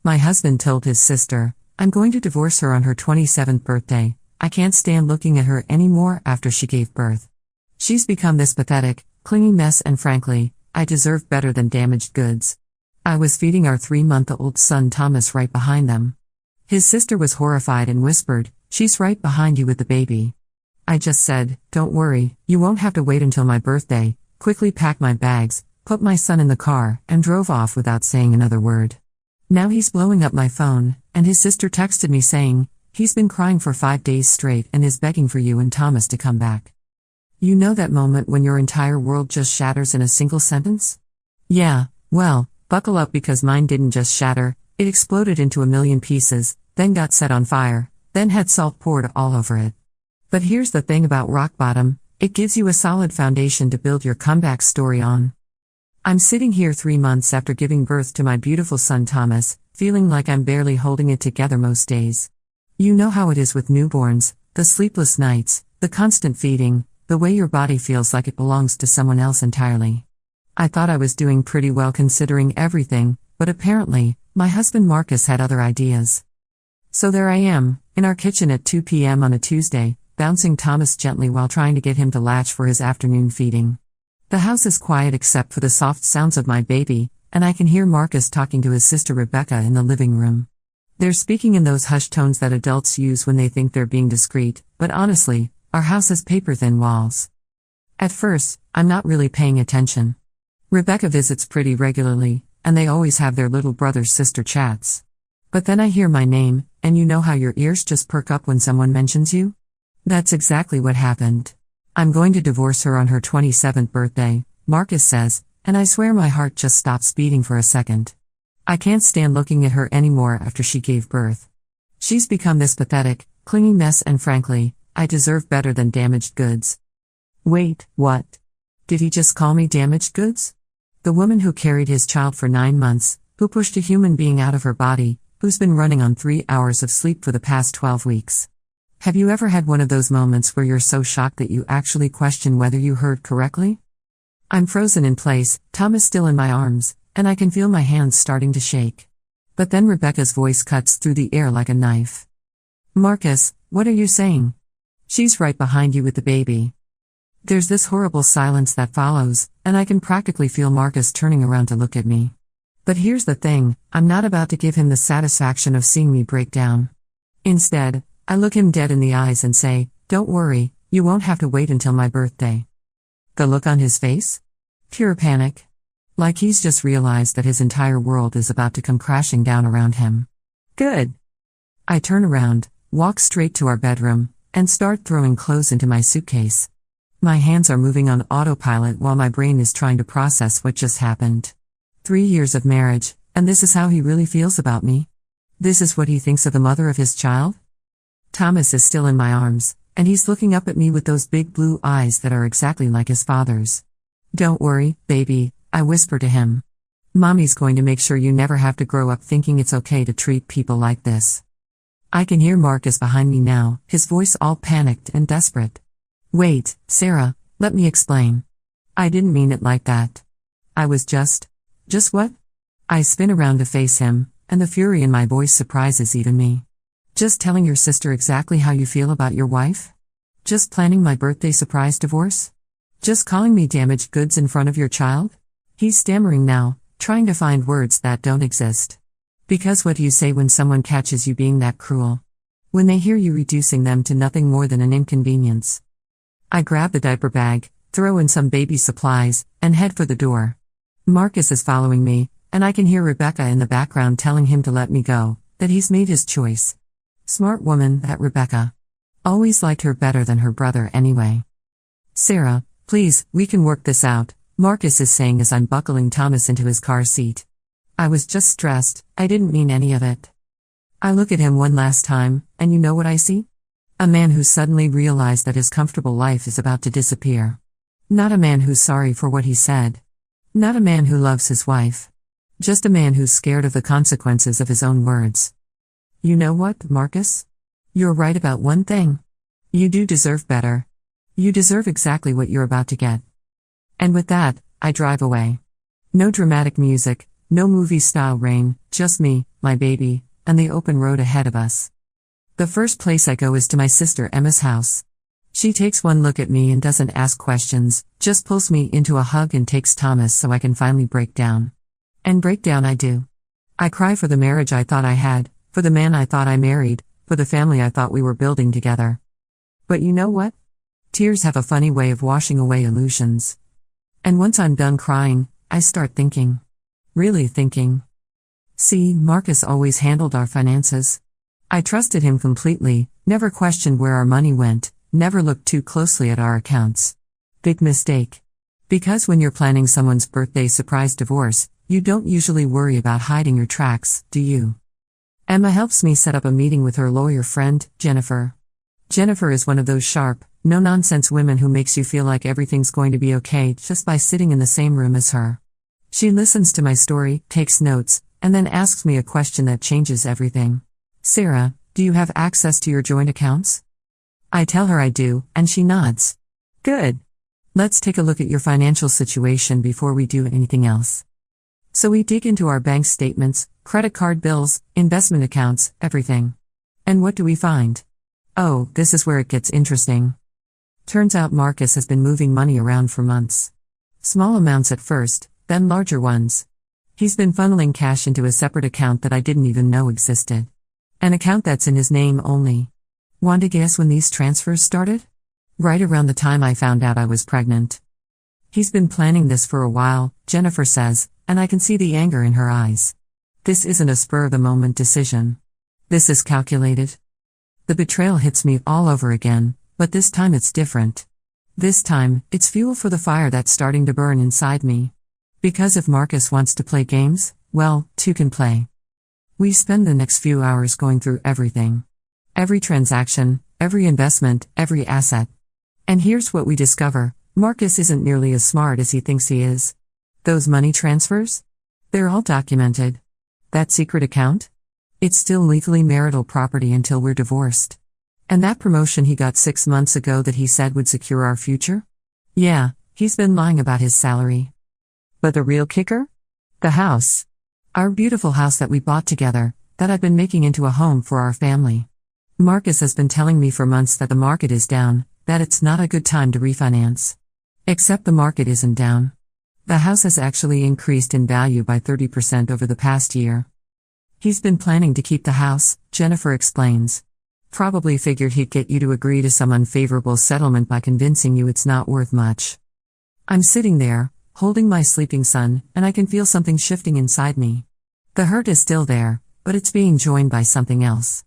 My husband told his sister, "I'm going to divorce her on her 27th birthday. I can't stand looking at her anymore after she gave birth. She's become this pathetic, clingy mess, and frankly, I deserve better than damaged goods." I was feeding our 3-month-old son Thomas right behind them. His sister was horrified and whispered, "She's right behind you with the baby." I just said, "Don't worry, you won't have to wait until my birthday," quickly packed my bags, put my son in the car, and drove off without saying another word. Now he's blowing up my phone, and his sister texted me saying, "He's been crying for 5 days straight and is begging for you and Thomas to come back." You know that moment when your entire world just shatters in a single sentence? Yeah, well, buckle up because mine didn't just shatter, it exploded into a million pieces, then got set on fire, then had salt poured all over it. But here's the thing about rock bottom, it gives you a solid foundation to build your comeback story on. I'm sitting here 3 months after giving birth to my beautiful son Thomas, feeling like I'm barely holding it together most days. You know how it is with newborns, the sleepless nights, the constant feeding, the way your body feels like it belongs to someone else entirely. I thought I was doing pretty well considering everything, but apparently, my husband Marcus had other ideas. So there I am, in our kitchen at 2 p.m. on a Tuesday, bouncing Thomas gently while trying to get him to latch for his afternoon feeding. The house is quiet except for the soft sounds of my baby, and I can hear Marcus talking to his sister Rebecca in the living room. They're speaking in those hushed tones that adults use when they think they're being discreet, but honestly, our house has paper-thin walls. At first, I'm not really paying attention. Rebecca visits pretty regularly, and they always have their little brother-sister chats. But then I hear my name, and you know how your ears just perk up when someone mentions you? That's exactly what happened. "I'm going to divorce her on her 27th birthday, Marcus says, and I swear my heart just stops beating for a second. I can't stand looking at her anymore after she gave birth. She's become this pathetic, clingy mess, and frankly, I deserve better than damaged goods." Wait, what? Did he just call me damaged goods? The woman who carried his child for 9 months, who pushed a human being out of her body, who's been running on 3 hours of sleep for the past 12 weeks. Have you ever had one of those moments where you're so shocked that you actually question whether you heard correctly? I'm frozen in place, Thomas still in my arms, and I can feel my hands starting to shake. But then Rebecca's voice cuts through the air like a knife. "Marcus, what are you saying? She's right behind you with the baby." There's this horrible silence that follows, and I can practically feel Marcus turning around to look at me. But here's the thing, I'm not about to give him the satisfaction of seeing me break down. Instead, I look him dead in the eyes and say, "Don't worry, you won't have to wait until my birthday." The look on his face? Pure panic. Like he's just realized that his entire world is about to come crashing down around him. Good. I turn around, walk straight to our bedroom, and start throwing clothes into my suitcase. My hands are moving on autopilot while my brain is trying to process what just happened. 3 years of marriage, and this is how he really feels about me? This is what he thinks of the mother of his child? Thomas is still in my arms, and he's looking up at me with those big blue eyes that are exactly like his father's. "Don't worry, baby," I whisper to him. "Mommy's going to make sure you never have to grow up thinking it's okay to treat people like this." I can hear Marcus behind me now, his voice all panicked and desperate. "Wait, Sarah, let me explain. I didn't mean it like that. I was just what?" I spin around to face him, and the fury in my voice surprises even me. "Just telling your sister exactly how you feel about your wife? Just planning my birthday surprise divorce? Just calling me damaged goods in front of your child?" He's stammering now, trying to find words that don't exist. Because what do you say when someone catches you being that cruel? When they hear you reducing them to nothing more than an inconvenience? I grab the diaper bag, throw in some baby supplies, and head for the door. Marcus is following me, and I can hear Rebecca in the background telling him to let me go, that he's made his choice. Smart woman, that Rebecca. Always liked her better than her brother anyway. "Sarah, please, we can work this out," Marcus is saying as I'm buckling Thomas into his car seat. I was just stressed, I didn't mean any of it. I look at him one last time, and you know what I see? A man who suddenly realized that his comfortable life is about to disappear. Not a man who's sorry for what he said. Not a man who loves his wife. Just a man who's scared of the consequences of his own words. You know what, Marcus? You're right about one thing. You do deserve better. You deserve exactly what you're about to get. And with that, I drive away. No dramatic music, No movie-style rain, just me, my baby, and the open road ahead of us. The first place I go is to my sister Emma's house. She takes one look at me and doesn't ask questions, just pulls me into a hug and takes Thomas so I can finally break down. And break down I do. I cry for the marriage I thought I had, for the man I thought I married, for the family I thought we were building together. But you know what? Tears have a funny way of washing away illusions. And once I'm done crying, I start thinking. Really thinking. See, Marcus always handled our finances. I trusted him completely, never questioned where our money went, never looked too closely at our accounts. Big mistake. Because when you're planning someone's birthday surprise divorce, you don't usually worry about hiding your tracks, do you? Emma helps me set up a meeting with her lawyer friend, Jennifer. Jennifer is one of those sharp, no-nonsense women who makes you feel like everything's going to be okay just by sitting in the same room as her. She listens to my story, takes notes, and then asks me a question that changes everything. Sarah, do you have access to your joint accounts? I tell her I do, and she nods. Good. Let's take a look at your financial situation before we do anything else. So we dig into our bank statements, credit card bills, investment accounts, everything. And what do we find? Oh, this is where it gets interesting. Turns out Marcus has been moving money around for months. Small amounts at first, then larger ones. He's been funneling cash into a separate account that I didn't even know existed. An account that's in his name only. Want to guess when these transfers started? Right around the time I found out I was pregnant. He's been planning this for a while, Jennifer says, and I can see the anger in her eyes. This isn't a spur-of-the-moment decision. This is calculated. The betrayal hits me all over again, but this time it's different. This time, it's fuel for the fire that's starting to burn inside me. Because if Marcus wants to play games, well, two can play. We spend the next few hours going through everything. Every transaction, every investment, every asset. And here's what we discover, Marcus isn't nearly as smart as he thinks he is. Those money transfers? They're all documented. That secret account? It's still legally marital property until we're divorced. And that promotion he got 6 months ago that he said would secure our future? Yeah, he's been lying about his salary. But the real kicker? The house. Our beautiful house that we bought together, that I've been making into a home for our family. Marcus has been telling me for months that the market is down, that it's not a good time to refinance. Except the market isn't down. The house has actually increased in value by 30% over the past year. He's been planning to keep the house, Jennifer explains. Probably figured he'd get you to agree to some unfavorable settlement by convincing you it's not worth much. I'm sitting there, holding my sleeping son, and I can feel something shifting inside me. The hurt is still there, but it's being joined by something else.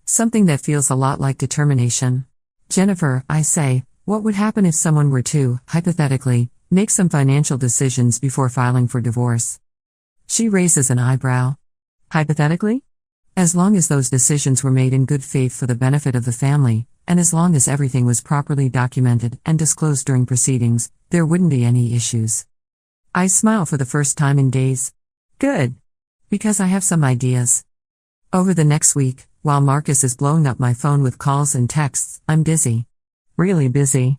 Something that feels a lot like determination. Jennifer, I say, what would happen if someone were to, hypothetically, make some financial decisions before filing for divorce? She raises an eyebrow. Hypothetically? As long as those decisions were made in good faith for the benefit of the family, and as long as everything was properly documented and disclosed during proceedings, there wouldn't be any issues. I smile for the first time in days. Good. Because I have some ideas. Over the next week, while Marcus is blowing up my phone with calls and texts, I'm busy. Really busy.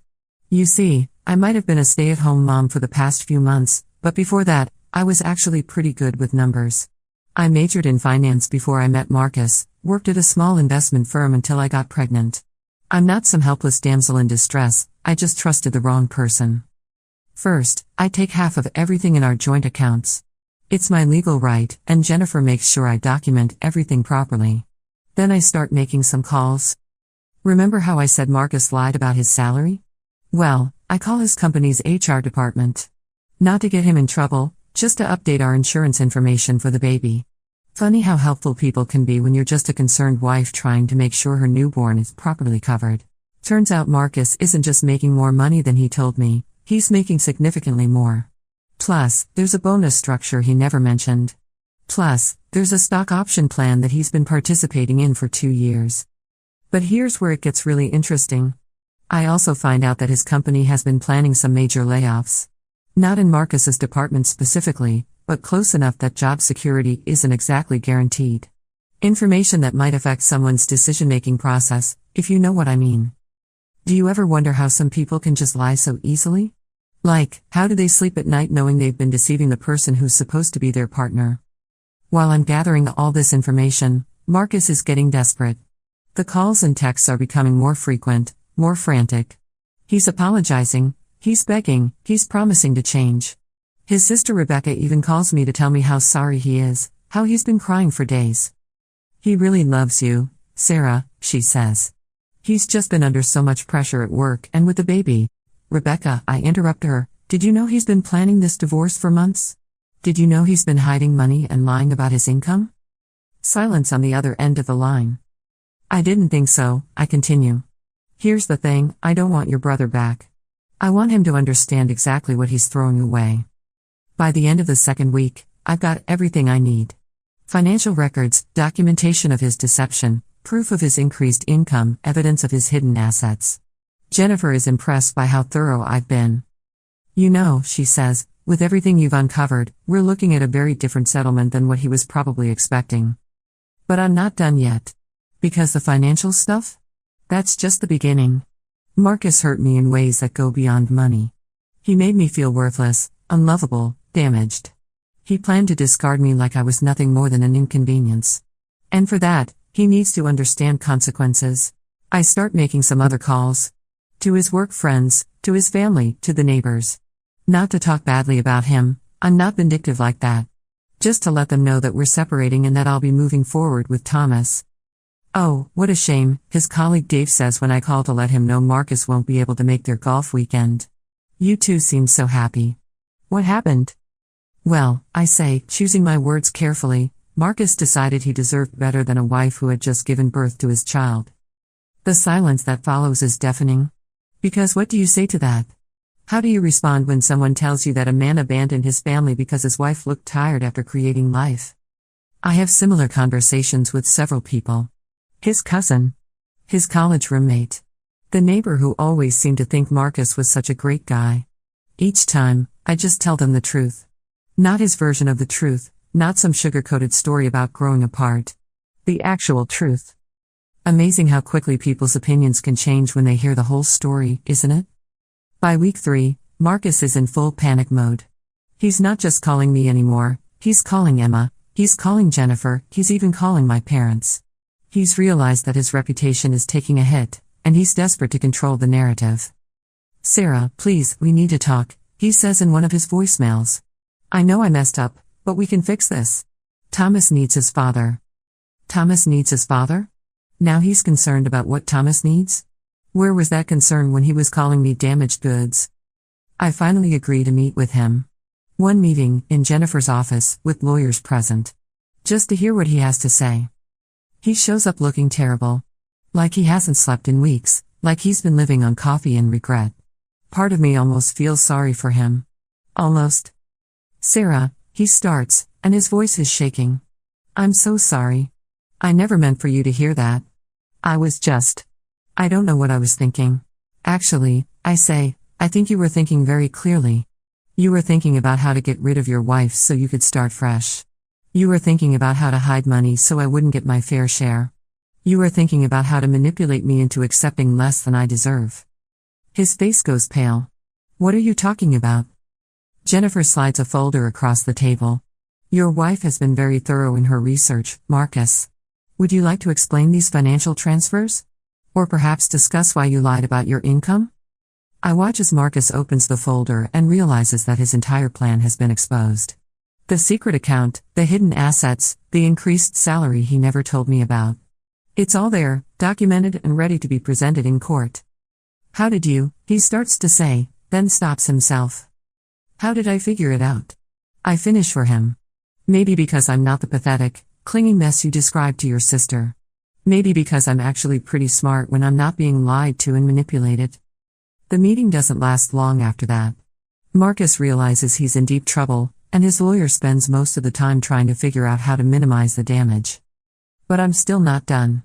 You see, I might have been a stay-at-home mom for the past few months, but before that, I was actually pretty good with numbers. I majored in finance before I met Marcus, worked at a small investment firm until I got pregnant. I'm not some helpless damsel in distress, I just trusted the wrong person. First, I take half of everything in our joint accounts. It's my legal right, and Jennifer makes sure I document everything properly. Then I start making some calls. Remember how I said Marcus lied about his salary? Well, I call his company's HR department. Not to get him in trouble, just to update our insurance information for the baby. Funny how helpful people can be when you're just a concerned wife trying to make sure her newborn is properly covered. Turns out Marcus isn't just making more money than he told me, he's making significantly more. Plus, there's a bonus structure he never mentioned. Plus, there's a stock option plan that he's been participating in for 2 years. But here's where it gets really interesting. I also find out that his company has been planning some major layoffs. Not in Marcus's department specifically, but close enough that job security isn't exactly guaranteed. Information that might affect someone's decision-making process, if you know what I mean. Do you ever wonder how some people can just lie so easily? Like, how do they sleep at night knowing they've been deceiving the person who's supposed to be their partner? While I'm gathering all this information, Marcus is getting desperate. The calls and texts are becoming more frequent, more frantic. He's apologizing, he's begging, he's promising to change. His sister Rebecca even calls me to tell me how sorry he is, how he's been crying for days. He really loves you, Sarah, she says. He's just been under so much pressure at work and with the baby. Rebecca, I interrupt her, did you know he's been planning this divorce for months? Did you know he's been hiding money and lying about his income? Silence on the other end of the line. I didn't think so, I continue. Here's the thing, I don't want your brother back. I want him to understand exactly what he's throwing away. By the end of the second week, I've got everything I need. Financial records, documentation of his deception, proof of his increased income, evidence of his hidden assets. Jennifer is impressed by how thorough I've been. You know, she says, with everything you've uncovered, we're looking at a very different settlement than what he was probably expecting. But I'm not done yet. Because the financial stuff? That's just the beginning. Marcus hurt me in ways that go beyond money. He made me feel worthless, unlovable, damaged. He planned to discard me like I was nothing more than an inconvenience. And for that, he needs to understand consequences. I start making some other calls. To his work friends, to his family, to the neighbors. Not to talk badly about him, I'm not vindictive like that. Just to let them know that we're separating and that I'll be moving forward with Thomas. Oh, what a shame, his colleague Dave says when I call to let him know Marcus won't be able to make their golf weekend. You two seem so happy. What happened? Well, I say, choosing my words carefully, Marcus decided he deserved better than a wife who had just given birth to his child. The silence that follows is deafening. Because what do you say to that? How do you respond when someone tells you that a man abandoned his family because his wife looked tired after creating life? I have similar conversations with several people. His cousin. His college roommate. The neighbor who always seemed to think Marcus was such a great guy. Each time, I just tell them the truth. Not his version of the truth, not some sugar-coated story about growing apart. The actual truth. Amazing how quickly people's opinions can change when they hear the whole story, isn't it? By week 3, Marcus is in full panic mode. He's not just calling me anymore, he's calling Emma, he's calling Jennifer, he's even calling my parents. He's realized that his reputation is taking a hit, and he's desperate to control the narrative. Sarah, please, we need to talk, he says in one of his voicemails. I know I messed up, but we can fix this. Thomas needs his father. Thomas needs his father? Now he's concerned about what Thomas needs? Where was that concern when he was calling me damaged goods? I finally agree to meet with him. One meeting, in Jennifer's office, with lawyers present. Just to hear what he has to say. He shows up looking terrible. Like he hasn't slept in weeks, like he's been living on coffee and regret. Part of me almost feels sorry for him. Almost. Sarah, he starts, and his voice is shaking. I'm so sorry. I never meant for you to hear that. I don't know what I was thinking. Actually, I say, I think you were thinking very clearly. You were thinking about how to get rid of your wife so you could start fresh. You were thinking about how to hide money so I wouldn't get my fair share. You were thinking about how to manipulate me into accepting less than I deserve. His face goes pale. What are you talking about? Jennifer slides a folder across the table. Your wife has been very thorough in her research, Marcus. Would you like to explain these financial transfers? Or perhaps discuss why you lied about your income? I watch as Marcus opens the folder and realizes that his entire plan has been exposed. The secret account, the hidden assets, the increased salary he never told me about. It's all there, documented and ready to be presented in court. How did you, he starts to say, then stops himself. How did I figure it out? I finish for him. Maybe because I'm not the pathetic, clinging mess you described to your sister. Maybe because I'm actually pretty smart when I'm not being lied to and manipulated. The meeting doesn't last long after that. Marcus realizes he's in deep trouble, and his lawyer spends most of the time trying to figure out how to minimize the damage. But I'm still not done.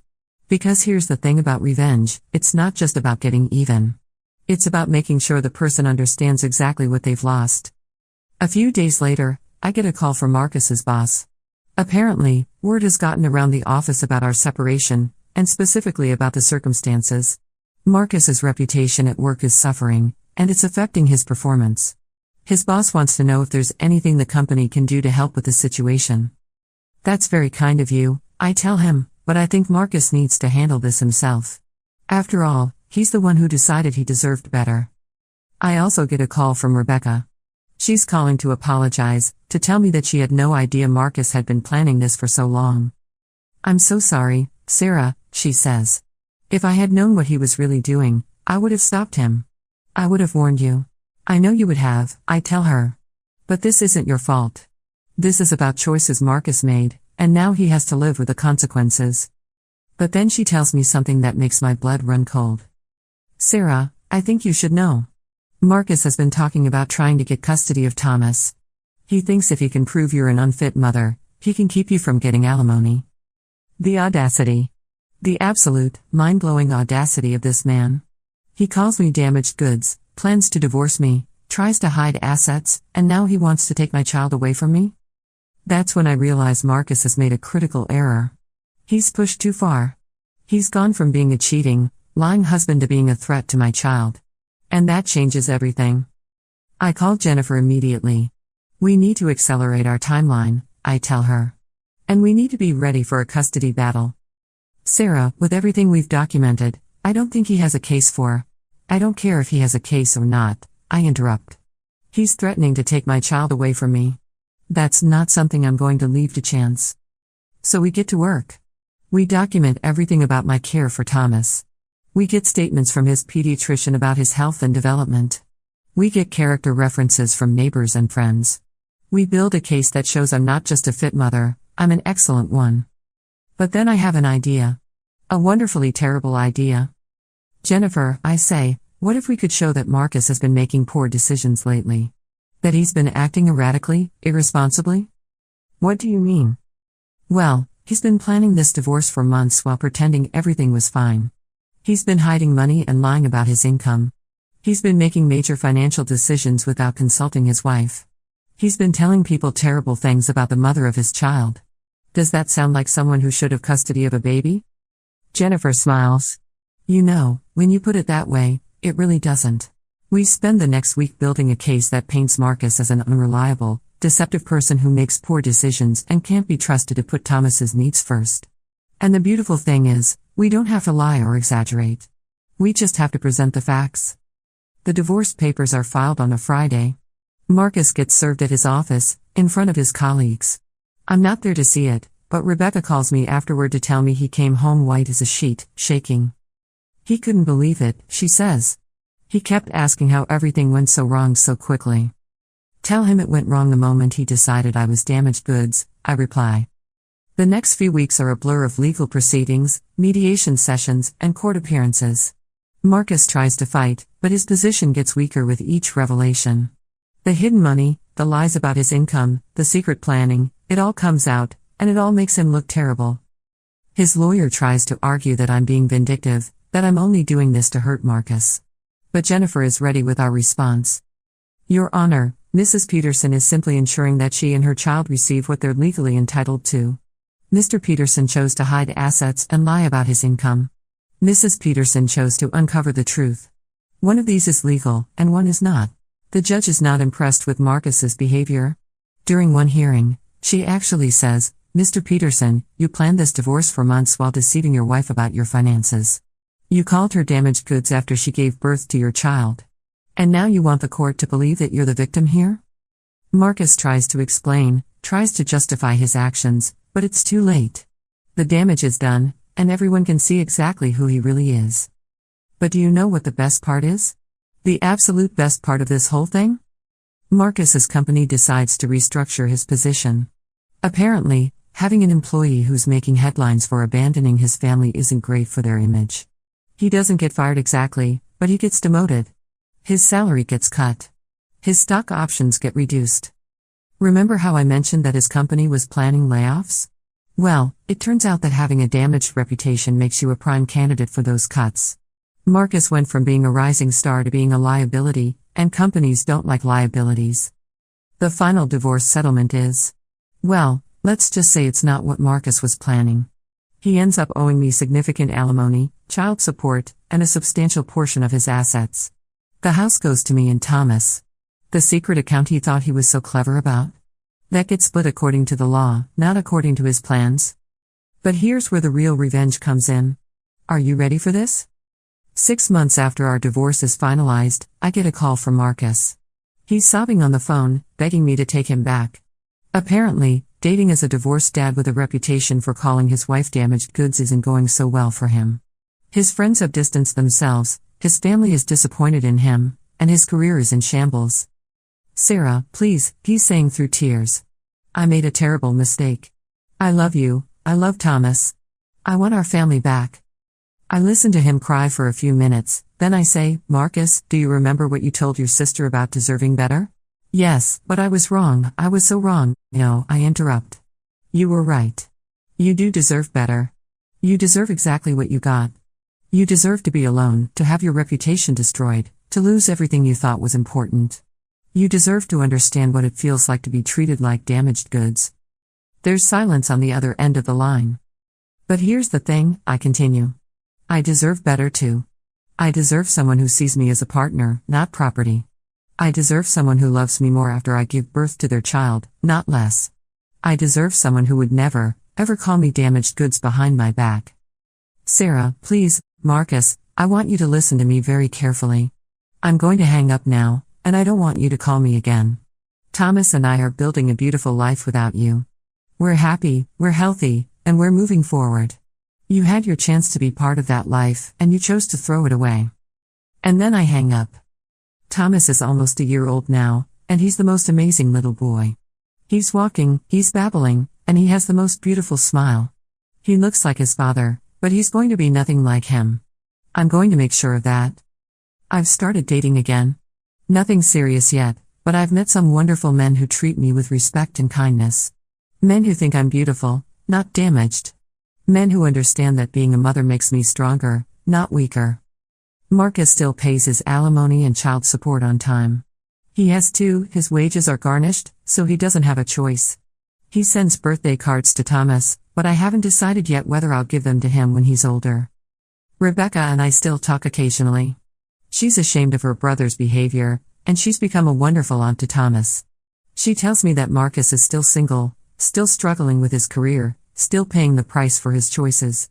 Because here's the thing about revenge, it's not just about getting even. It's about making sure the person understands exactly what they've lost. A few days later, I get a call from Marcus's boss. Apparently, word has gotten around the office about our separation, and specifically about the circumstances. Marcus's reputation at work is suffering, and it's affecting his performance. His boss wants to know if there's anything the company can do to help with the situation. That's very kind of you, I tell him, but I think Marcus needs to handle this himself. After all, he's the one who decided he deserved better. I also get a call from Rebecca. She's calling to apologize, to tell me that she had no idea Marcus had been planning this for so long. I'm so sorry, Sarah, she says. If I had known what he was really doing, I would have stopped him. I would have warned you. I know you would have, I tell her. But this isn't your fault. This is about choices Marcus made, and now he has to live with the consequences. But then she tells me something that makes my blood run cold. Sarah, I think you should know. Marcus has been talking about trying to get custody of Thomas. He thinks if he can prove you're an unfit mother, he can keep you from getting alimony. The audacity. The absolute, mind-blowing audacity of this man. He calls me damaged goods, plans to divorce me, tries to hide assets, and now he wants to take my child away from me? That's when I realize Marcus has made a critical error. He's pushed too far. He's gone from being a cheating, lying husband to being a threat to my child. And that changes everything. I call Jennifer immediately. We need to accelerate our timeline, I tell her. And we need to be ready for a custody battle. Sarah, with everything we've documented, I don't think he has a case for. I don't care if he has a case or not, I interrupt. He's threatening to take my child away from me. That's not something I'm going to leave to chance. So we get to work. We document everything about my care for Thomas. We get statements from his pediatrician about his health and development. We get character references from neighbors and friends. We build a case that shows I'm not just a fit mother, I'm an excellent one. But then I have an idea. A wonderfully terrible idea. Jennifer, I say, what if we could show that Marcus has been making poor decisions lately? That he's been acting erratically, irresponsibly? What do you mean? Well, he's been planning this divorce for months while pretending everything was fine. He's been hiding money and lying about his income. He's been making major financial decisions without consulting his wife. He's been telling people terrible things about the mother of his child. Does that sound like someone who should have custody of a baby? Jennifer smiles. You know, when you put it that way, it really doesn't. We spend the next week building a case that paints Marcus as an unreliable, deceptive person who makes poor decisions and can't be trusted to put Thomas's needs first. And the beautiful thing is, we don't have to lie or exaggerate. We just have to present the facts. The divorce papers are filed on a Friday. Marcus gets served at his office, in front of his colleagues. I'm not there to see it, but Rebecca calls me afterward to tell me he came home white as a sheet, shaking. He couldn't believe it, she says. He kept asking how everything went so wrong so quickly. Tell him it went wrong the moment he decided I was damaged goods, I reply. The next few weeks are a blur of legal proceedings, mediation sessions, and court appearances. Marcus tries to fight, but his position gets weaker with each revelation. The hidden money, the lies about his income, the secret planning, it all comes out, and it all makes him look terrible. His lawyer tries to argue that I'm being vindictive, that I'm only doing this to hurt Marcus. But Jennifer is ready with our response. Your Honor, Mrs. Peterson is simply ensuring that she and her child receive what they're legally entitled to. Mr. Peterson chose to hide assets and lie about his income. Mrs. Peterson chose to uncover the truth. One of these is legal, and one is not. The judge is not impressed with Marcus's behavior. During one hearing, she actually says, Mr. Peterson, you planned this divorce for months while deceiving your wife about your finances. You called her damaged goods after she gave birth to your child. And now you want the court to believe that you're the victim here? Marcus tries to explain, tries to justify his actions, but it's too late. The damage is done, and everyone can see exactly who he really is. But do you know what the best part is? The absolute best part of this whole thing? Marcus's company decides to restructure his position. Apparently, having an employee who's making headlines for abandoning his family isn't great for their image. He doesn't get fired exactly, but he gets demoted. His salary gets cut. His stock options get reduced. Remember how I mentioned that his company was planning layoffs? Well, it turns out that having a damaged reputation makes you a prime candidate for those cuts. Marcus went from being a rising star to being a liability, and companies don't like liabilities. The final divorce settlement is, well, let's just say it's not what Marcus was planning. He ends up owing me significant alimony, child support, and a substantial portion of his assets. The house goes to me and Thomas. The secret account he thought he was so clever about? That gets split according to the law, not according to his plans. But here's where the real revenge comes in. Are you ready for this? 6 months after our divorce is finalized, I get a call from Marcus. He's sobbing on the phone, begging me to take him back. Apparently, dating as a divorced dad with a reputation for calling his wife damaged goods isn't going so well for him. His friends have distanced themselves, his family is disappointed in him, and his career is in shambles. Sarah, please, he's saying through tears. I made a terrible mistake. I love you, I love Thomas. I want our family back. I listen to him cry for a few minutes, then I say, Marcus, do you remember what you told your sister about deserving better? Yes, but I was wrong, I was so wrong. No, I interrupt. You were right. You do deserve better. You deserve exactly what you got. You deserve to be alone, to have your reputation destroyed, to lose everything you thought was important. You deserve to understand what it feels like to be treated like damaged goods. There's silence on the other end of the line. But here's the thing, I continue. I deserve better too. I deserve someone who sees me as a partner, not property. I deserve someone who loves me more after I give birth to their child, not less. I deserve someone who would never, ever call me damaged goods behind my back. Sarah, please, Marcus, I want you to listen to me very carefully. I'm going to hang up now, and I don't want you to call me again. Thomas and I are building a beautiful life without you. We're happy, we're healthy, and we're moving forward. You had your chance to be part of that life, and you chose to throw it away. And then I hang up. Thomas is almost a year old now, and he's the most amazing little boy. He's walking, he's babbling, and he has the most beautiful smile. He looks like his father, but he's going to be nothing like him. I'm going to make sure of that. I've started dating again. Nothing serious yet, but I've met some wonderful men who treat me with respect and kindness. Men who think I'm beautiful, not damaged. Men who understand that being a mother makes me stronger, not weaker. Marcus still pays his alimony and child support on time. He has two, his wages are garnished, so he doesn't have a choice. He sends birthday cards to Thomas, but I haven't decided yet whether I'll give them to him when he's older. Rebecca and I still talk occasionally. She's ashamed of her brother's behavior, and she's become a wonderful aunt to Thomas. She tells me that Marcus is still single, still struggling with his career, still paying the price for his choices.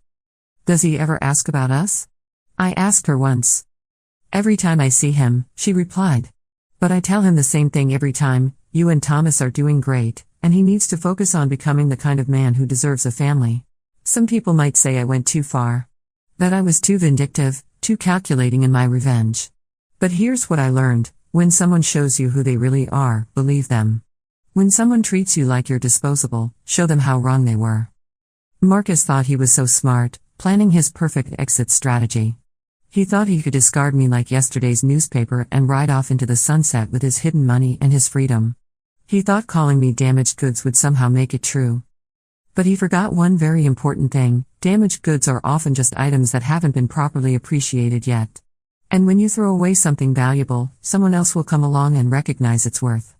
Does he ever ask about us? I asked her once. Every time I see him, she replied. But I tell him the same thing every time, you and Thomas are doing great, and he needs to focus on becoming the kind of man who deserves a family. Some people might say I went too far. That I was too vindictive, too calculating in my revenge. But here's what I learned, when someone shows you who they really are, believe them. When someone treats you like you're disposable, show them how wrong they were. Marcus thought he was so smart, planning his perfect exit strategy. He thought he could discard me like yesterday's newspaper and ride off into the sunset with his hidden money and his freedom. He thought calling me damaged goods would somehow make it true. But he forgot one very important thing: damaged goods are often just items that haven't been properly appreciated yet. And when you throw away something valuable, someone else will come along and recognize its worth.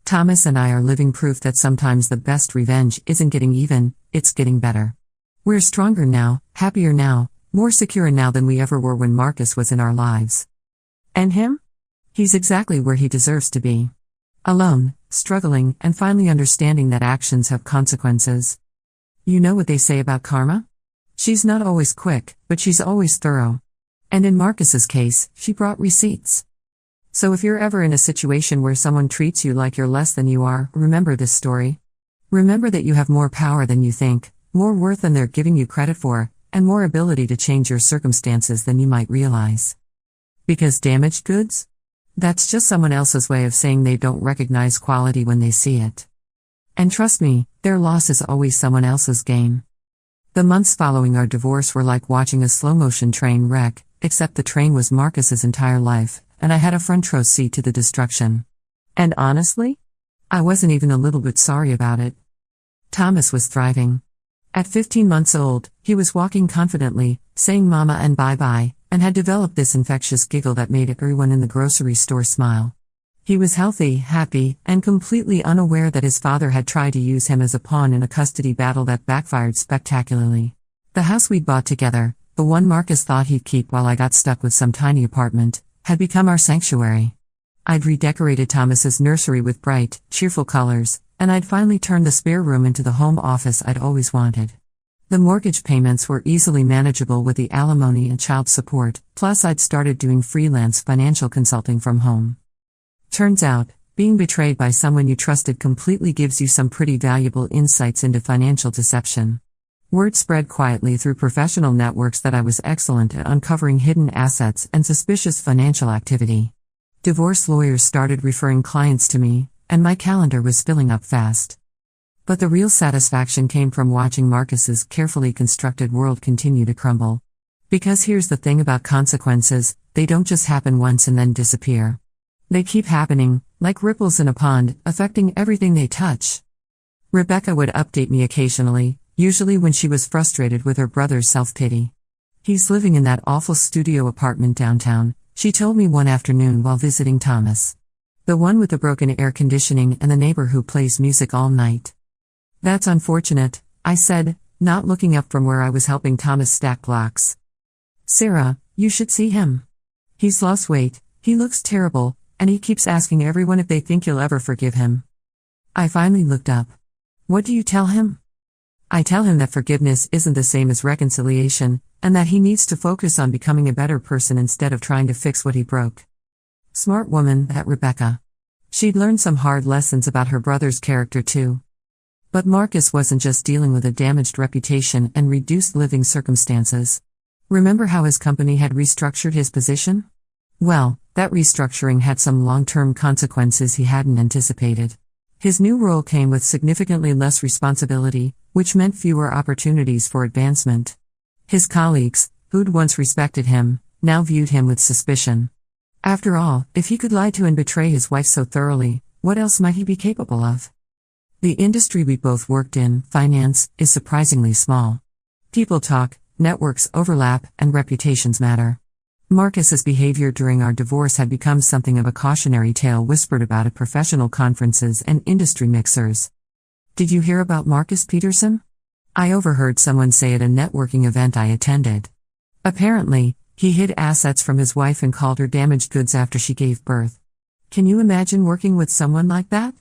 Thomas and I are living proof that sometimes the best revenge isn't getting even, it's getting better. We're stronger now, happier now, more secure now than we ever were when Marcus was in our lives. And him? He's exactly where he deserves to be. Alone, struggling, and finally understanding that actions have consequences. You know what they say about karma? She's not always quick, but she's always thorough. And in Marcus's case, she brought receipts. So if you're ever in a situation where someone treats you like you're less than you are, remember this story. Remember that you have more power than you think, more worth than they're giving you credit for, and more ability to change your circumstances than you might realize. Because damaged goods? That's just someone else's way of saying they don't recognize quality when they see it. And trust me, their loss is always someone else's gain. The months following our divorce were like watching a slow-motion train wreck, except the train was Marcus's entire life, and I had a front row seat to the destruction. And honestly, I wasn't even a little bit sorry about it. Thomas was thriving. At 15 months old, he was walking confidently, saying mama and bye-bye, and had developed this infectious giggle that made everyone in the grocery store smile. He was healthy, happy, and completely unaware that his father had tried to use him as a pawn in a custody battle that backfired spectacularly. The house we'd bought together, the one Marcus thought he'd keep while I got stuck with some tiny apartment, had become our sanctuary. I'd redecorated Thomas's nursery with bright, cheerful colors, and I'd finally turned the spare room into the home office I'd always wanted. The mortgage payments were easily manageable with the alimony and child support, plus I'd started doing freelance financial consulting from home. Turns out, being betrayed by someone you trusted completely gives you some pretty valuable insights into financial deception. Word spread quietly through professional networks that I was excellent at uncovering hidden assets and suspicious financial activity. Divorce lawyers started referring clients to me, and my calendar was filling up fast. But the real satisfaction came from watching Marcus's carefully constructed world continue to crumble. Because here's the thing about consequences, they don't just happen once and then disappear. They keep happening, like ripples in a pond, affecting everything they touch. Rebecca would update me occasionally, usually when she was frustrated with her brother's self-pity. "He's living in that awful studio apartment downtown," she told me one afternoon while visiting Thomas. "The one with the broken air conditioning and the neighbor who plays music all night." "That's unfortunate," I said, not looking up from where I was helping Thomas stack blocks. "Sarah, you should see him. He's lost weight, he looks terrible, and he keeps asking everyone if they think you'll ever forgive him." I finally looked up. "What do you tell him?" "I tell him that forgiveness isn't the same as reconciliation, and that he needs to focus on becoming a better person instead of trying to fix what he broke." Smart woman, that Rebecca. She'd learned some hard lessons about her brother's character too. But Marcus wasn't just dealing with a damaged reputation and reduced living circumstances. Remember how his company had restructured his position? Well, that restructuring had some long-term consequences he hadn't anticipated. His new role came with significantly less responsibility, which meant fewer opportunities for advancement. His colleagues, who'd once respected him, now viewed him with suspicion. After all, if he could lie to and betray his wife so thoroughly, what else might he be capable of? The industry we both worked in, finance, is surprisingly small. People talk, networks overlap, and reputations matter. Marcus's behavior during our divorce had become something of a cautionary tale whispered about at professional conferences and industry mixers. "Did you hear about Marcus Peterson?" I overheard someone say at a networking event I attended. "Apparently, he hid assets from his wife and called her damaged goods after she gave birth." Can you imagine working with someone like that?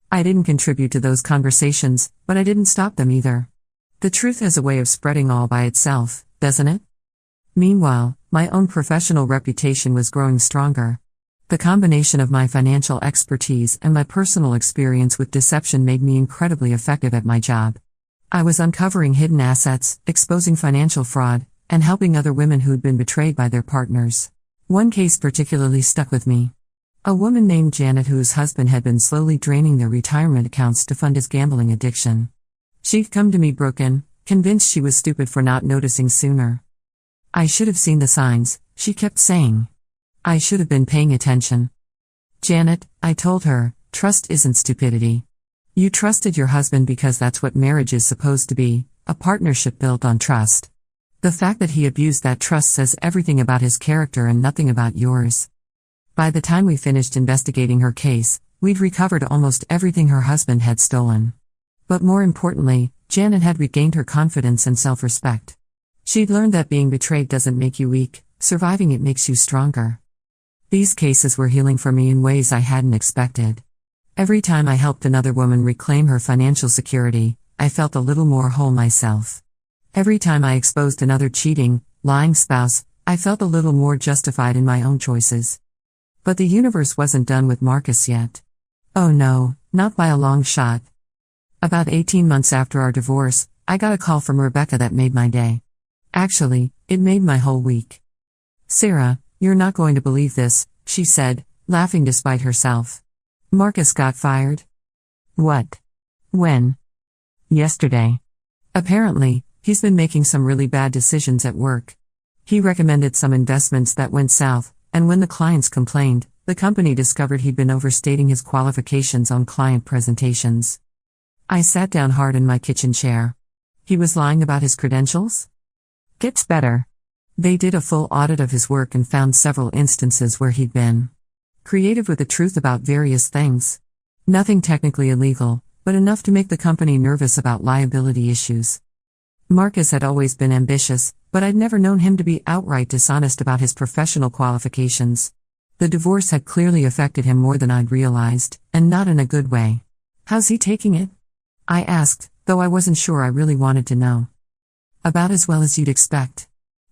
I didn't contribute to those conversations, but I didn't stop them either. The truth has a way of spreading all by itself, doesn't it? Meanwhile, my own professional reputation was growing stronger. The combination of my financial expertise and my personal experience with deception made me incredibly effective at my job. I was uncovering hidden assets, exposing financial fraud, and helping other women who'd been betrayed by their partners. One case particularly stuck with me. A woman named Janet whose husband had been slowly draining their retirement accounts to fund his gambling addiction. She'd come to me broken, convinced she was stupid for not noticing sooner. "I should have seen the signs," she kept saying. "I should have been paying attention." "Janet," I told her, "trust isn't stupidity. You trusted your husband because that's what marriage is supposed to be, a partnership built on trust. The fact that he abused that trust says everything about his character and nothing about yours." By the time we finished investigating her case, we'd recovered almost everything her husband had stolen. But more importantly, Janet had regained her confidence and self-respect. She'd learned that being betrayed doesn't make you weak, surviving it makes you stronger. These cases were healing for me in ways I hadn't expected. Every time I helped another woman reclaim her financial security, I felt a little more whole myself. Every time I exposed another cheating, lying spouse, I felt a little more justified in my own choices. But the universe wasn't done with Marcus yet. Oh no, not by a long shot. About 18 months after our divorce, I got a call from Rebecca that made my day. Actually, it made my whole week. "Sarah, you're not going to believe this," she said, laughing despite herself. "Marcus got fired." "What? When?" "Yesterday. Apparently, he's been making some really bad decisions at work. He recommended some investments that went south, and when the clients complained, the company discovered he'd been overstating his qualifications on client presentations." I sat down hard in my kitchen chair. He was lying about his credentials? Gets better. They did a full audit of his work and found several instances where he'd been creative with the truth about various things. Nothing technically illegal, but enough to make the company nervous about liability issues. Marcus had always been ambitious, but I'd never known him to be outright dishonest about his professional qualifications. The divorce had clearly affected him more than I'd realized, and not in a good way. How's he taking it? I asked, though I wasn't sure I really wanted to know. About as well as you'd expect.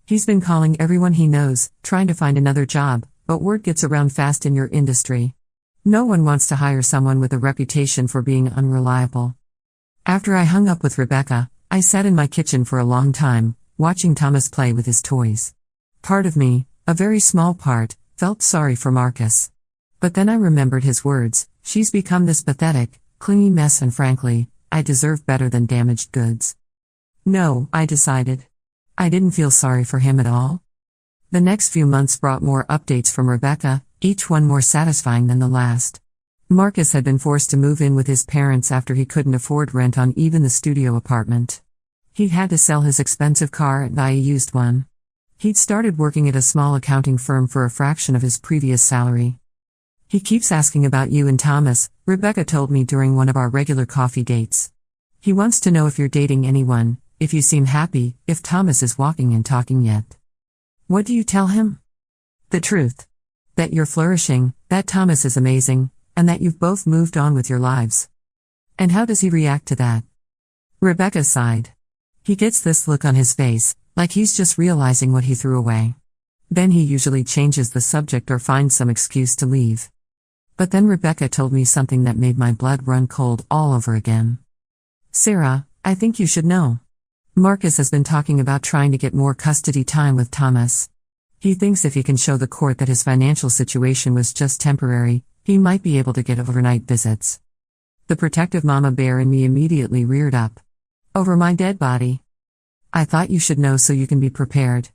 He's been calling everyone he knows, trying to find another job, but word gets around fast in your industry. No one wants to hire someone with a reputation for being unreliable. After I hung up with Rebecca, I sat in my kitchen for a long time, watching Thomas play with his toys. Part of me, a very small part, felt sorry for Marcus. But then I remembered his words, she's become this pathetic, clingy mess, and frankly, I deserve better than damaged goods. No, I decided. I didn't feel sorry for him at all. The next few months brought more updates from Rebecca, each one more satisfying than the last. Marcus had been forced to move in with his parents after he couldn't afford rent on even the studio apartment. He'd had to sell his expensive car and buy a used one. He'd started working at a small accounting firm for a fraction of his previous salary. He keeps asking about you and Thomas, Rebecca told me during one of our regular coffee dates. He wants to know if you're dating anyone, if you seem happy, if Thomas is walking and talking yet. What do you tell him? The truth. That you're flourishing, that Thomas is amazing, and that you've both moved on with your lives. And how does he react to that? Rebecca sighed. He gets this look on his face, like he's just realizing what he threw away. Then he usually changes the subject or finds some excuse to leave. But then Rebecca told me something that made my blood run cold all over again. Sarah, I think you should know. Marcus has been talking about trying to get more custody time with Thomas. He thinks if he can show the court that his financial situation was just temporary, he might be able to get overnight visits. The protective mama bear in me immediately reared up. Over my dead body. I thought you should know so you can be prepared.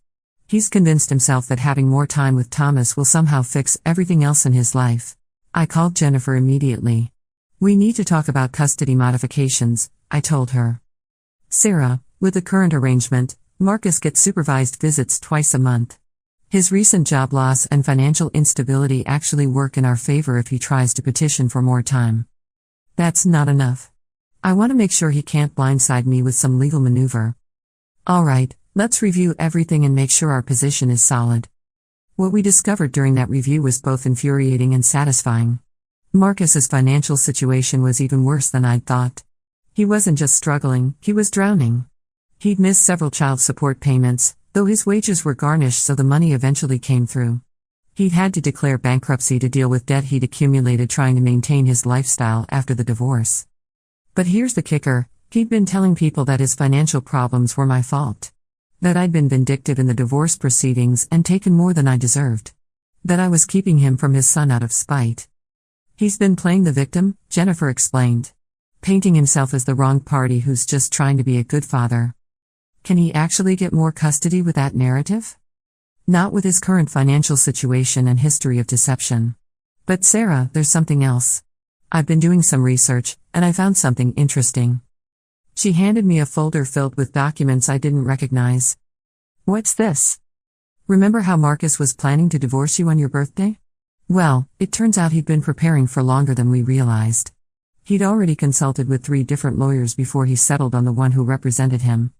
He's convinced himself that having more time with Thomas will somehow fix everything else in his life. I called Jennifer immediately. We need to talk about custody modifications, I told her. Sarah, with the current arrangement, Marcus gets supervised visits twice a month. His recent job loss and financial instability actually work in our favor if he tries to petition for more time. That's not enough. I want to make sure he can't blindside me with some legal maneuver. All right, let's review everything and make sure our position is solid. What we discovered during that review was both infuriating and satisfying. Marcus's financial situation was even worse than I'd thought. He wasn't just struggling, he was drowning. He'd missed several child support payments, though his wages were garnished so the money eventually came through. He'd had to declare bankruptcy to deal with debt he'd accumulated trying to maintain his lifestyle after the divorce. But here's the kicker, he'd been telling people that his financial problems were my fault. That I'd been vindictive in the divorce proceedings and taken more than I deserved. That I was keeping him from his son out of spite. He's been playing the victim, Jennifer explained. Painting himself as the wrong party who's just trying to be a good father. Can he actually get more custody with that narrative? Not with his current financial situation and history of deception. But Sarah, there's something else. I've been doing some research, and I found something interesting. She handed me a folder filled with documents I didn't recognize. What's this? Remember how Marcus was planning to divorce you on your birthday? Well, it turns out he'd been preparing for longer than we realized. He'd already consulted with 3 different lawyers before he settled on the one who represented him.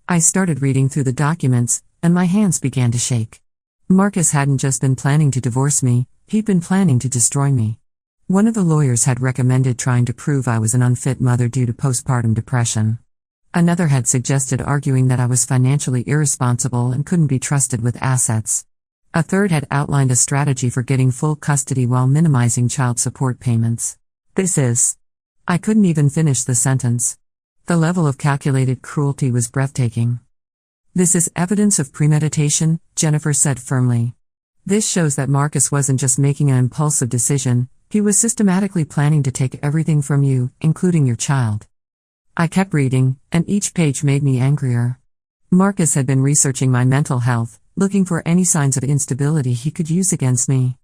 I started reading through the documents, and my hands began to shake. Marcus hadn't just been planning to divorce me, he'd been planning to destroy me. One of the lawyers had recommended trying to prove I was an unfit mother due to postpartum depression. Another had suggested arguing that I was financially irresponsible and couldn't be trusted with assets. A third had outlined a strategy for getting full custody while minimizing child support payments. I couldn't even finish the sentence. The level of calculated cruelty was breathtaking. This is evidence of premeditation, Jennifer said firmly. This shows that Marcus wasn't just making an impulsive decision, he was systematically planning to take everything from you, including your child. I kept reading, and each page made me angrier. Marcus had been researching my mental health, looking for any signs of instability he could use against me.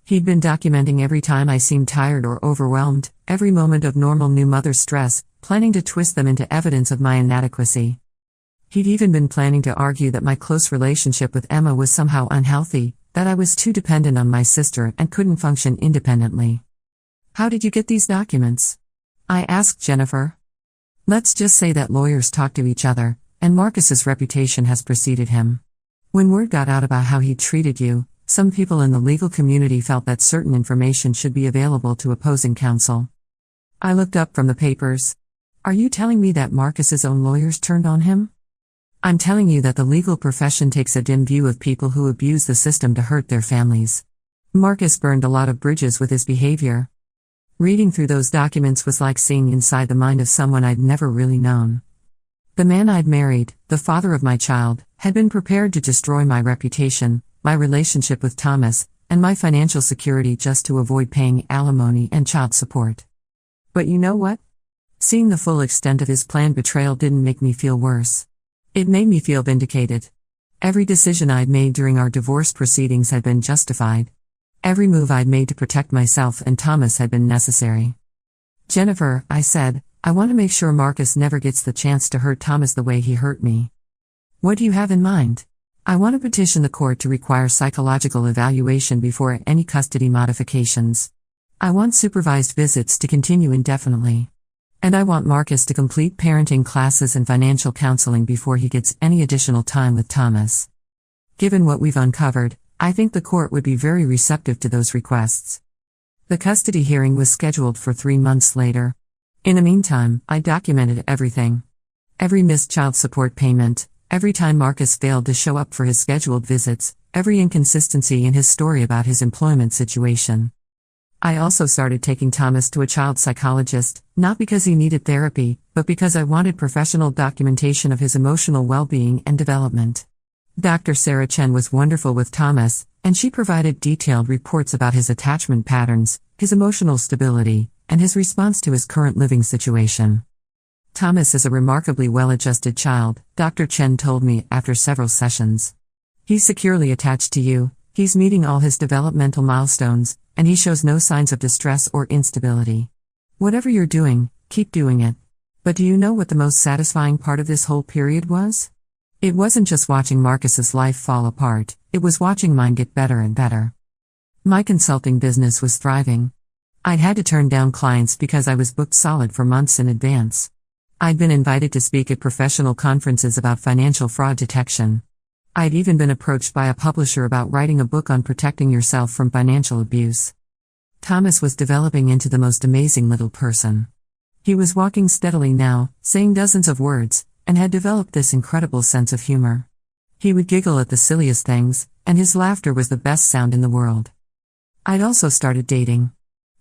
He'd been documenting every time I seemed tired or overwhelmed, every moment of normal new mother stress, planning to twist them into evidence of my inadequacy. He'd even been planning to argue that my close relationship with Emma was somehow unhealthy, that I was too dependent on my sister and couldn't function independently. How did you get these documents? I asked Jennifer. Let's just say that lawyers talk to each other, and Marcus's reputation has preceded him. When word got out about how he treated you, Some people in the legal community felt that certain information should be available to opposing counsel. I looked up from the papers. Are you telling me that Marcus's own lawyers turned on him? I'm telling you that the legal profession takes a dim view of people who abuse the system to hurt their families. Marcus burned a lot of bridges with his behavior. Reading through those documents was like seeing inside the mind of someone I'd never really known. The man I'd married, the father of my child, had been prepared to destroy my reputation, my relationship with Thomas, and my financial security just to avoid paying alimony and child support. But you know what? Seeing the full extent of his planned betrayal didn't make me feel worse. It made me feel vindicated. Every decision I'd made during our divorce proceedings had been justified. Every move I'd made to protect myself and Thomas had been necessary. Jennifer, I said, I want to make sure Marcus never gets the chance to hurt Thomas the way he hurt me. What do you have in mind? I want to petition the court to require psychological evaluation before any custody modifications. I want supervised visits to continue indefinitely. And I want Marcus to complete parenting classes and financial counseling before he gets any additional time with Thomas. Given what we've uncovered, I think the court would be very receptive to those requests. The custody hearing was scheduled for 3 months later. In the meantime, I documented everything. Every missed child support payment, every time Marcus failed to show up for his scheduled visits, every inconsistency in his story about his employment situation. I also started taking Thomas to a child psychologist, not because he needed therapy, but because I wanted professional documentation of his emotional well-being and development. Dr. Sarah Chen was wonderful with Thomas, and she provided detailed reports about his attachment patterns, his emotional stability, and his response to his current living situation. Thomas is a remarkably well-adjusted child, Dr. Chen told me after several sessions. He's securely attached to you, he's meeting all his developmental milestones, and he shows no signs of distress or instability. Whatever you're doing, keep doing it. But do you know what the most satisfying part of this whole period was? It wasn't just watching Marcus's life fall apart, it was watching mine get better and better. My consulting business was thriving. I'd had to turn down clients because I was booked solid for months in advance. I'd been invited to speak at professional conferences about financial fraud detection. I'd even been approached by a publisher about writing a book on protecting yourself from financial abuse. Thomas was developing into the most amazing little person. He was walking steadily now, saying dozens of words, and had developed this incredible sense of humor. He would giggle at the silliest things, and his laughter was the best sound in the world. I'd also started dating.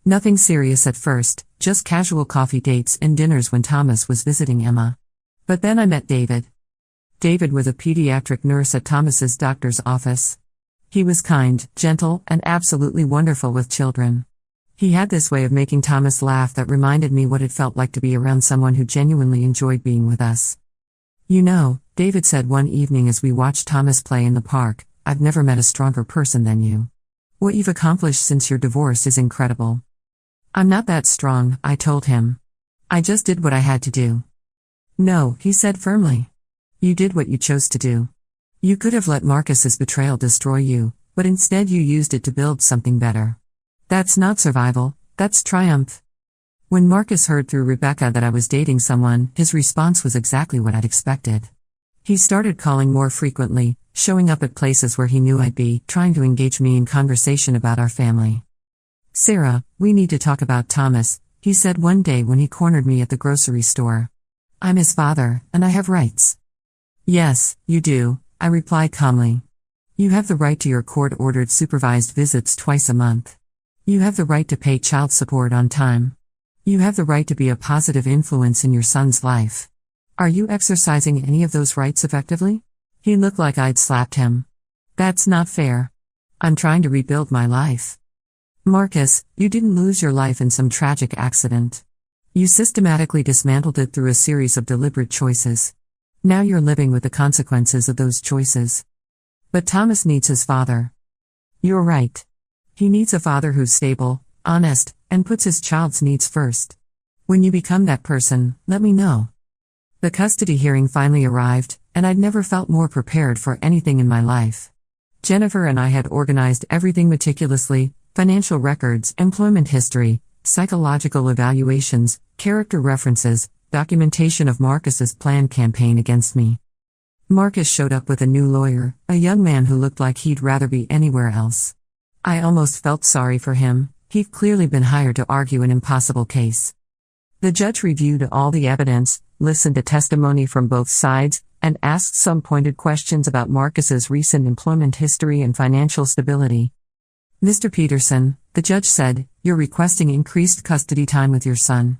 Nothing serious at first, just casual coffee dates and dinners when Thomas was visiting Emma. But then I met David. David was a pediatric nurse at Thomas's doctor's office. He was kind, gentle, and absolutely wonderful with children. He had this way of making Thomas laugh that reminded me what it felt like to be around someone who genuinely enjoyed being with us. You know, David said one evening as we watched Thomas play in the park, I've never met a stronger person than you. What you've accomplished since your divorce is incredible. I'm not that strong, I told him. I just did what I had to do. No, he said firmly. You did what you chose to do. You could have let Marcus's betrayal destroy you, but instead you used it to build something better. That's not survival, that's triumph. When Marcus heard through Rebecca that I was dating someone, his response was exactly what I'd expected. He started calling more frequently, showing up at places where he knew I'd be, trying to engage me in conversation about our family. Sarah, we need to talk about Thomas, he said one day when he cornered me at the grocery store. I'm his father, and I have rights. Yes, you do, I replied calmly. You have the right to your court-ordered supervised visits twice a month. You have the right to pay child support on time. You have the right to be a positive influence in your son's life. Are you exercising any of those rights effectively? He looked like I'd slapped him. That's not fair. I'm trying to rebuild my life. Marcus, you didn't lose your life in some tragic accident. You systematically dismantled it through a series of deliberate choices. Now you're living with the consequences of those choices. But Thomas needs his father. You're right. He needs a father who's stable, honest, and puts his child's needs first. When you become that person, let me know. The custody hearing finally arrived, and I'd never felt more prepared for anything in my life. Jennifer and I had organized everything meticulously: financial records, employment history, psychological evaluations, character references, documentation of Marcus's planned campaign against me. Marcus showed up with a new lawyer, a young man who looked like he'd rather be anywhere else. I almost felt sorry for him. He'd clearly been hired to argue an impossible case. The judge reviewed all the evidence, listened to testimony from both sides, and asked some pointed questions about Marcus's recent employment history and financial stability. "Mr. Peterson," the judge said, "you're requesting increased custody time with your son.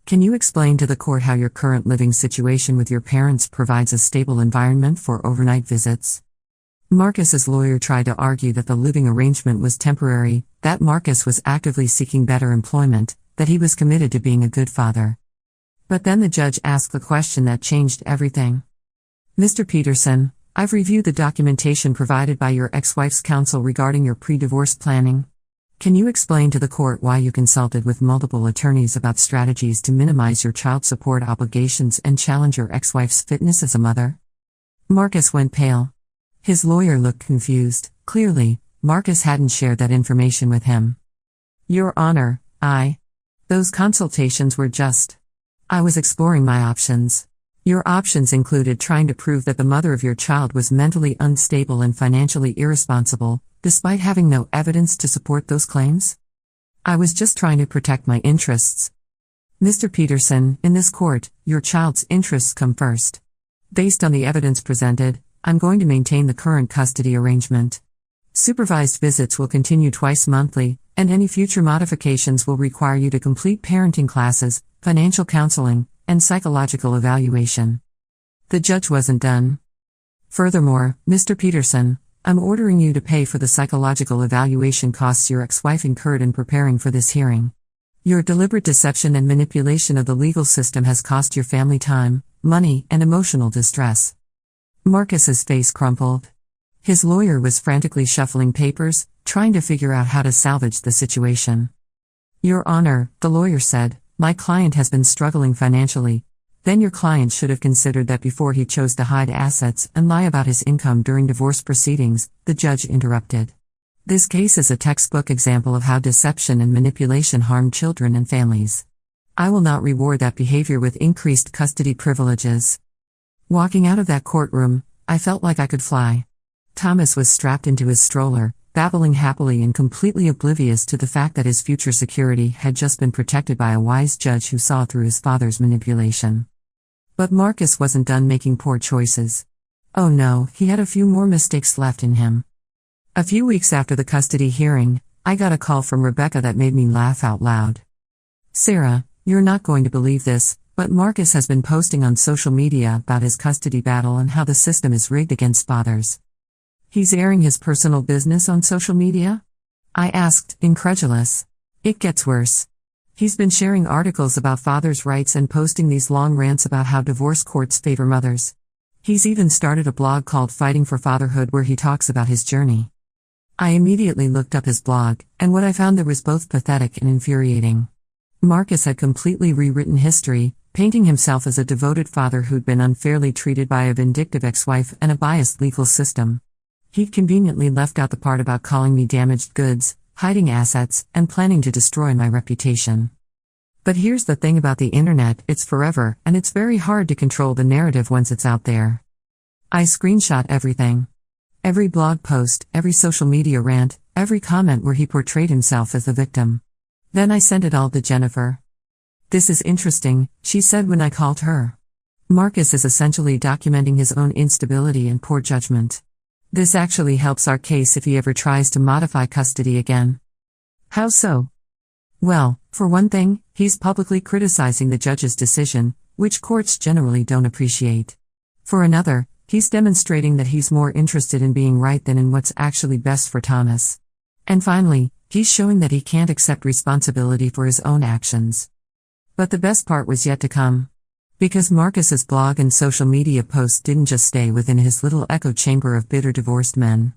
Can you explain to the court how your current living situation with your parents provides a stable environment for overnight visits?" Marcus's lawyer tried to argue that the living arrangement was temporary, that Marcus was actively seeking better employment, that he was committed to being a good father. But then the judge asked the question that changed everything. "Mr. Peterson, I've reviewed the documentation provided by your ex-wife's counsel regarding your pre-divorce planning. Can you explain to the court why you consulted with multiple attorneys about strategies to minimize your child support obligations and challenge your ex-wife's fitness as a mother?" Marcus went pale. His lawyer looked confused. Clearly, Marcus hadn't shared that information with him. "Your Honor, those consultations were just. I was exploring my options. Your options included trying to prove that the mother of your child was mentally unstable and financially irresponsible, despite having no evidence to support those claims. I was just trying to protect my interests. Mr. Peterson, in this court, your child's interests come first. Based on the evidence presented, I'm going to maintain the current custody arrangement. Supervised visits will continue twice monthly, and any future modifications will require you to complete parenting classes, financial counseling, and psychological evaluation." The judge wasn't done. "Furthermore, Mr. Peterson, I'm ordering you to pay for the psychological evaluation costs your ex-wife incurred in preparing for this hearing. Your deliberate deception and manipulation of the legal system has cost your family time, money, and emotional distress." Marcus's face crumpled. His lawyer was frantically shuffling papers, trying to figure out how to salvage the situation. "Your Honor," the lawyer said, "my client has been struggling financially. Then your client should have considered that before he chose to hide assets and lie about his income during divorce proceedings," the judge interrupted. "This case is a textbook example of how deception and manipulation harm children and families. I will not reward that behavior with increased custody privileges." Walking out of that courtroom, I felt like I could fly. Thomas was strapped into his stroller, babbling happily and completely oblivious to the fact that his future security had just been protected by a wise judge who saw through his father's manipulation. But Marcus wasn't done making poor choices. Oh no, he had a few more mistakes left in him. A few weeks after the custody hearing, I got a call from Rebecca that made me laugh out loud. "Sarah, you're not going to believe this, but Marcus has been posting on social media about his custody battle and how the system is rigged against fathers." "He's airing his personal business on social media?" I asked, incredulous. "It gets worse. He's been sharing articles about fathers' rights and posting these long rants about how divorce courts favor mothers. He's even started a blog called Fighting for Fatherhood where he talks about his journey." I immediately looked up his blog, and what I found there was both pathetic and infuriating. Marcus had completely rewritten history, painting himself as a devoted father who'd been unfairly treated by a vindictive ex-wife and a biased legal system. He'd conveniently left out the part about calling me damaged goods, hiding assets, and planning to destroy my reputation. But here's the thing about the internet, it's forever, and it's very hard to control the narrative once it's out there. I screenshot everything. Every blog post, every social media rant, every comment where he portrayed himself as the victim. Then I sent it all to Jennifer. "This is interesting," she said when I called her. "Marcus is essentially documenting his own instability and poor judgment. This actually helps our case if he ever tries to modify custody again." "How so?" "Well, for one thing, he's publicly criticizing the judge's decision, which courts generally don't appreciate. For another, he's demonstrating that he's more interested in being right than in what's actually best for Thomas. And finally, he's showing that he can't accept responsibility for his own actions." But the best part was yet to come. Because Marcus's blog and social media posts didn't just stay within his little echo chamber of bitter divorced men.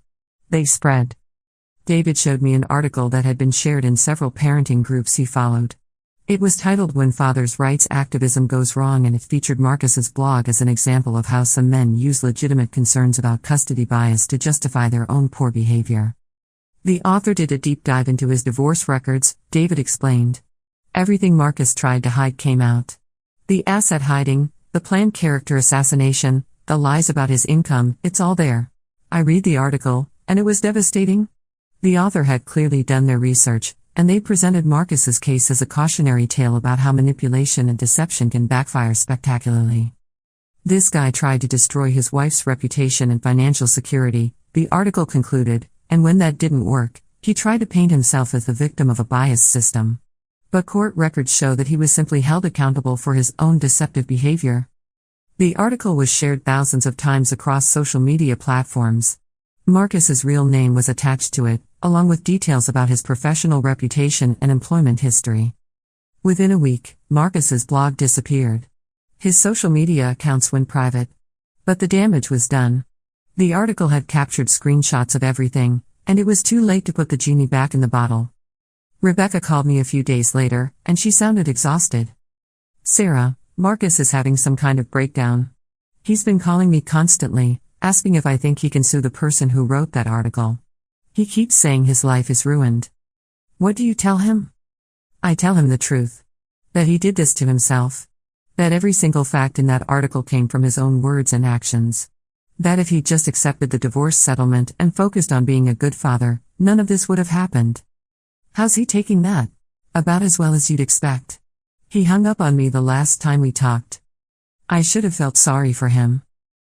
They spread. David showed me an article that had been shared in several parenting groups he followed. It was titled "When Fathers' Rights Activism Goes Wrong," and it featured Marcus's blog as an example of how some men use legitimate concerns about custody bias to justify their own poor behavior. The author did a deep dive into his divorce records, David explained. Everything Marcus tried to hide came out. The asset hiding, the planned character assassination, the lies about his income, it's all there. I read the article, and it was devastating. The author had clearly done their research, and they presented Marcus's case as a cautionary tale about how manipulation and deception can backfire spectacularly. This guy tried to destroy his wife's reputation and financial security, the article concluded, and when that didn't work, he tried to paint himself as the victim of a biased system. But court records show that he was simply held accountable for his own deceptive behavior. The article was shared thousands of times across social media platforms. Marcus's real name was attached to it, along with details about his professional reputation and employment history. Within a week, Marcus's blog disappeared. His social media accounts went private. But the damage was done. The article had captured screenshots of everything, and it was too late to put the genie back in the bottle. Rebecca called me a few days later, and she sounded exhausted. "Sarah, Marcus is having some kind of breakdown. He's been calling me constantly, asking if I think he can sue the person who wrote that article. He keeps saying his life is ruined." "What do you tell him?" "I tell him the truth. That he did this to himself. That every single fact in that article came from his own words and actions. That if he'd just accepted the divorce settlement and focused on being a good father, none of this would have happened." "How's he taking that?" "About as well as you'd expect. He hung up on me the last time we talked. I should have felt sorry for him.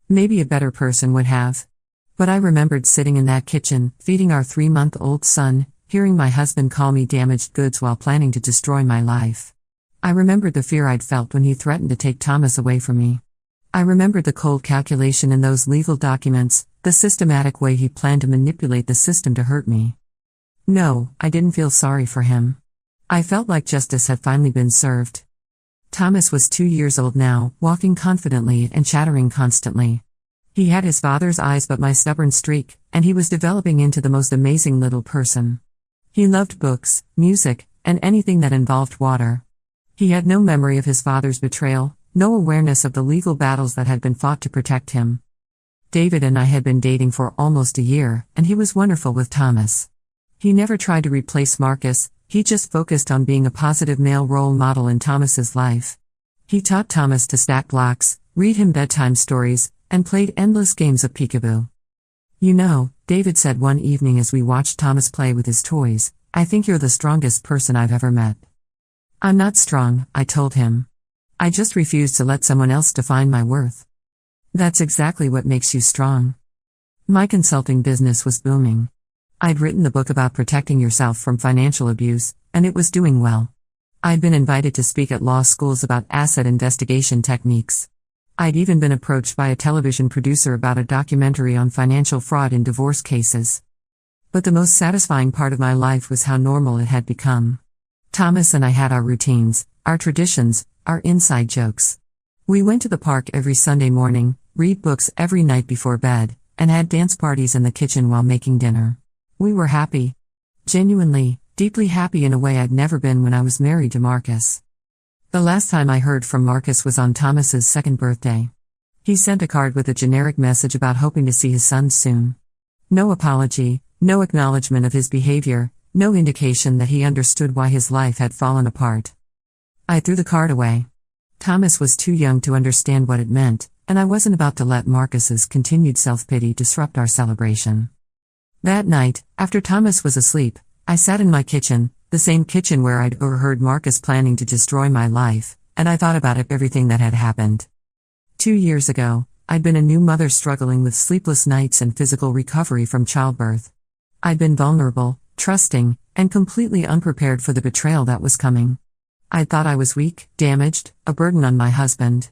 Maybe a better person would have. But I remembered sitting in that kitchen, feeding our 3-month-old son, hearing my husband call me damaged goods while planning to destroy my life. I remembered the fear I'd felt when he threatened to take Thomas away from me. I remembered the cold calculation in those legal documents, the systematic way he planned to manipulate the system to hurt me. No, I didn't feel sorry for him. I felt like justice had finally been served. Thomas was 2 years old now, walking confidently and chattering constantly. He had his father's eyes but my stubborn streak, and he was developing into the most amazing little person. He loved books, music, and anything that involved water. He had no memory of his father's betrayal, no awareness of the legal battles that had been fought to protect him. David and I had been dating for almost a year, and he was wonderful with Thomas. He never tried to replace Marcus, he just focused on being a positive male role model in Thomas's life. He taught Thomas to stack blocks, read him bedtime stories, and played endless games of peekaboo. "You know," David said one evening as we watched Thomas play with his toys, "I think you're the strongest person I've ever met." "I'm not strong," I told him. "I just refuse to let someone else define my worth." "That's exactly what makes you strong." My consulting business was booming. I'd written the book about protecting yourself from financial abuse, and it was doing well. I'd been invited to speak at law schools about asset investigation techniques. I'd even been approached by a television producer about a documentary on financial fraud in divorce cases. But the most satisfying part of my life was how normal it had become. Thomas and I had our routines, our traditions, our inside jokes. We went to the park every Sunday morning, read books every night before bed, and had dance parties in the kitchen while making dinner. We were happy. Genuinely, deeply happy in a way I'd never been when I was married to Marcus. The last time I heard from Marcus was on Thomas's 2nd birthday. He sent a card with a generic message about hoping to see his son soon. No apology, no acknowledgement of his behavior, no indication that he understood why his life had fallen apart. I threw the card away. Thomas was too young to understand what it meant, and I wasn't about to let Marcus's continued self-pity disrupt our celebration. That night, after Thomas was asleep, I sat in my kitchen, the same kitchen where I'd overheard Marcus planning to destroy my life, and I thought about everything that had happened. 2 years ago, I'd been a new mother struggling with sleepless nights and physical recovery from childbirth. I'd been vulnerable, trusting, and completely unprepared for the betrayal that was coming. I thought I was weak, damaged, a burden on my husband.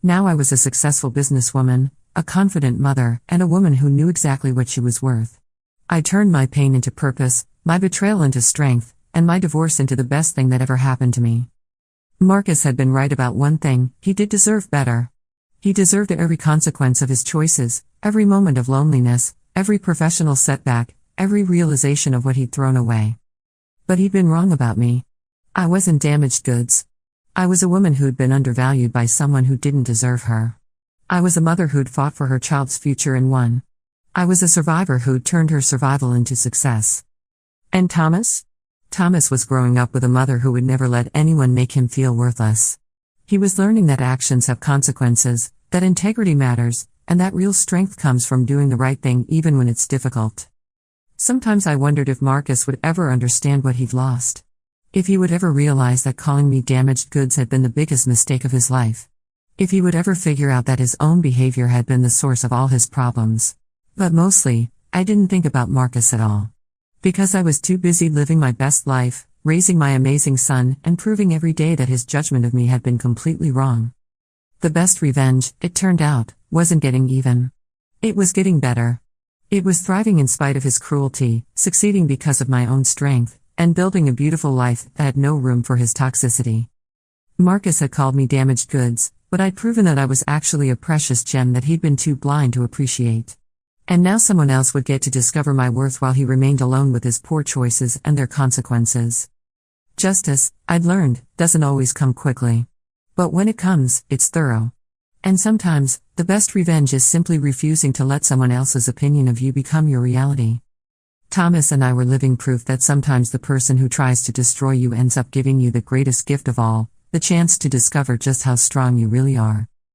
Now I was a successful businesswoman, a confident mother, and a woman who knew exactly what she was worth. I turned my pain into purpose, my betrayal into strength, and my divorce into the best thing that ever happened to me. Marcus had been right about one thing: he did deserve better. He deserved every consequence of his choices, every moment of loneliness, every professional setback, every realization of what he'd thrown away. But he'd been wrong about me. I wasn't damaged goods. I was a woman who'd been undervalued by someone who didn't deserve her. I was a mother who'd fought for her child's future and won. I was a survivor who'd turned her survival into success. And Thomas? Thomas was growing up with a mother who would never let anyone make him feel worthless. He was learning that actions have consequences, that integrity matters, and that real strength comes from doing the right thing even when it's difficult. Sometimes I wondered if Marcus would ever understand what he'd lost. If he would ever realize that calling me damaged goods had been the biggest mistake of his life. If he would ever figure out that his own behavior had been the source of all his problems. But mostly, I didn't think about Marcus at all. Because I was too busy living my best life, raising my amazing son, and proving every day that his judgment of me had been completely wrong. The best revenge, it turned out, wasn't getting even. It was getting better. It was thriving in spite of his cruelty, succeeding because of my own strength, and building a beautiful life that had no room for his toxicity. Marcus had called me damaged goods, but I'd proven that I was actually a precious gem that he'd been too blind to appreciate. And now someone else would get to discover my worth while he remained alone with his poor choices and their consequences. Justice, I'd learned, doesn't always come quickly. But when it comes, it's thorough. And sometimes, the best revenge is simply refusing to let someone else's opinion of you become your reality. Thomas and I were living proof that sometimes the person who tries to destroy you ends up giving you the greatest gift of all, the chance to discover just how strong you really are.